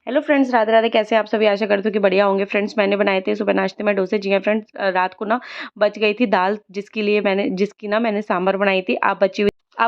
Hello friends, Radhe Radhe. कैसे हैं आप सभी? आशा करती हूँ कि बढ़िया होंगे। फ्रेंड्स, मैंने बनाए थे सुबह नाश्ते में डोसे। जी हाँ फ्रेंड्स, रात को ना बच गई थी दाल, जिसकी ना मैंने सांभर बनाई थी। आप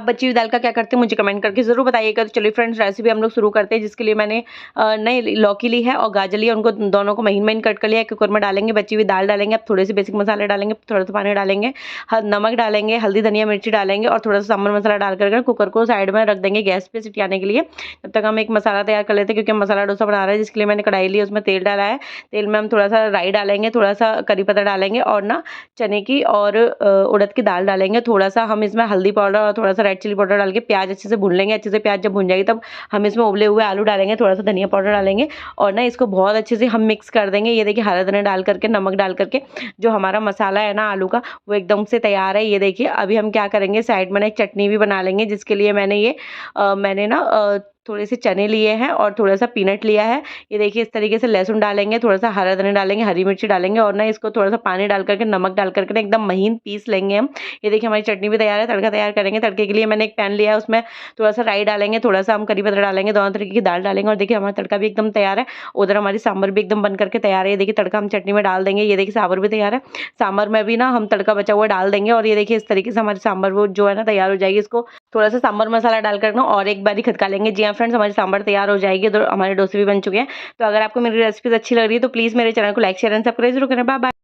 बची हुई दाल का क्या करते हैं मुझे कमेंट करके ज़रूर बताइएगा। तो चलिए फ्रेंड्स, रेसिपी हम लोग शुरू करते हैं। जिसके लिए मैंने नई लौकी ली है और गाजर ली है, उनको दोनों को महीन महीन कट कर लिया। कुकर में डालेंगे, बची हुई दाल डालेंगे, अब थोड़े से बेसिक मसाले डालेंगे, थोड़ा सा पानी डालेंगे, नमक डालेंगे, हल्दी धनिया मिर्ची डालेंगे और थोड़ा सा सांभर मसाला डाल कर कुकर को साइड में रख देंगे गैस पे सीटी आने के लिए। तब तक हम एक मसाला तैयार कर लेते हैं, क्योंकि हम मसाला डोसा बना रहे हैं। जिसके लिए मैंने कढ़ाई ली, उसमें तेल डाला है। तेल में हम थोड़ा सा राई डालेंगे, थोड़ा सा करी पत्ता डालेंगे और ना चने की और उड़द की दाल डालेंगे। थोड़ा सा हम इसमें हल्दी पाउडर और थोड़ा सा रेड चिली पाउडर डाल के प्याज अच्छे से भून लेंगे। अच्छे से प्याज जब भून जाएगी तब हम इसमें उबले हुए आलू डालेंगे, थोड़ा सा धनिया पाउडर डालेंगे और ना इसको बहुत अच्छे से हम मिक्स कर देंगे। ये देखिए, हरा धनिया डाल करके, नमक डाल करके जो हमारा मसाला है ना आलू का, वो एकदम से तैयार है। ये देखिए, अभी हम क्या करेंगे, साइड में ना एक चटनी भी बना लेंगे। जिसके लिए मैंने ना थोड़े से चने लिए हैं और थोड़ा सा पीनट लिया है। ये देखिए, इस तरीके से लहसुन डालेंगे, थोड़ा सा हरा धनिया डालेंगे, हरी मिर्ची डालेंगे और ना इसको थोड़ा सा पानी डाल करके, नमक डाल करके ना एकदम महीन पीस लेंगे हम। ये देखिए, हमारी चटनी भी तैयार है। तड़का तैयार करेंगे। तड़के के लिए मैंने एक पैन लिया है, उसमें थोड़ा सा राई डालेंगे, थोड़ा सा हम करी पत्ता डालेंगे, दोनों तरीके की दाल डालेंगे और देखिए, हमारा तड़का भी एकदम तैयार है। उधर हमारी सांभर भी एकदम बन करके तैयार है। ये देखिए, तड़का हम चटनी में डाल देंगे। ये देखिए, सांभर भी तैयार है। सांभर में भी ना हम तड़का बचा हुआ डाल देंगे और ये देखिए, इस तरीके से हमारी सांभर वो जो है ना तैयार हो जाएगी। इसको थोड़ा सा सांभर मसाला डालकर ना और एक बारी खदका लेंगे। जी हाँ फ्रेंड्स, हमारी सांभर तैयार हो जाएगी। तो हमारे डोसे भी बन चुके हैं। तो अगर आपको मेरी रेसिपीज अच्छी लग रही है तो प्लीज़ मेरे चैनल को लाइक शेयर एंड सब्सक्राइब जरूर करें। Bye bye.